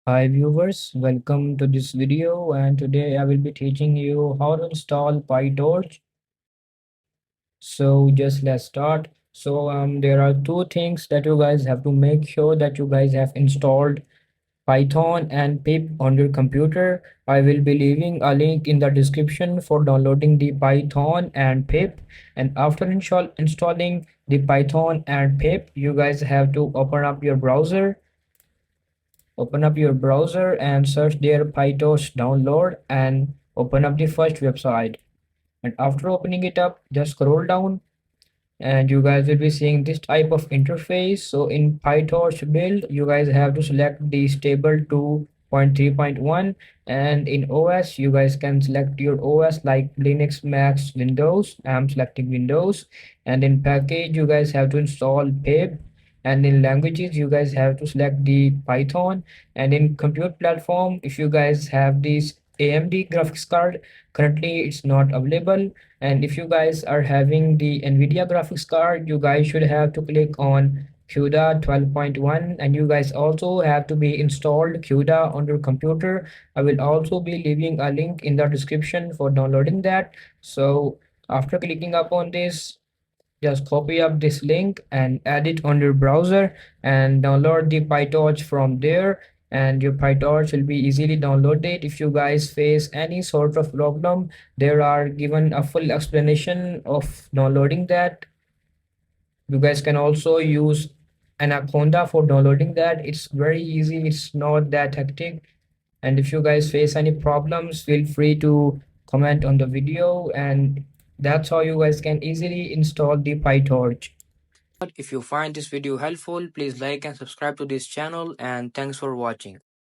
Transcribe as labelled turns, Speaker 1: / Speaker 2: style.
Speaker 1: Hi viewers, welcome to this video, and today I will be teaching you how to install Pytorch. So just let's start. There are two things that you guys have to make sure that you guys have installed Python and pip on your computer. I will be leaving a link in the description for downloading the Python and pip. And after installing the Python and pip, you guys have to open up your browser and search their Pytorch download and open up the first website. And after opening it up, just scroll down and you guys will be seeing this type of interface. So in PyTorch build, you guys have to select the stable 2.3.1, and in OS you guys can select your OS like Linux, Mac, Windows. I'm selecting Windows. And in package you guys have to install pip, and in languages you guys have to select the Python. And in compute platform, if you guys have this AMD graphics card, currently it's not available. And if you guys are having the NVIDIA graphics card, you guys should have to click on CUDA 12.1, and you guys also have to be installed CUDA on your computer. I will also be leaving a link in the description for downloading that. So after clicking upon this, just copy up this link and add it on your browser and download the PyTorch from there, and your PyTorch will be easily downloaded. If you guys face any sort of problem, there are given a full explanation of downloading that. You guys can also use Anaconda for downloading that. It's very easy, it's not that hectic. And if you guys face any problems, feel free to comment on the video, and that's how you guys can easily install the PyTorch. If you find this video helpful, please like and subscribe to this channel, and thanks for watching.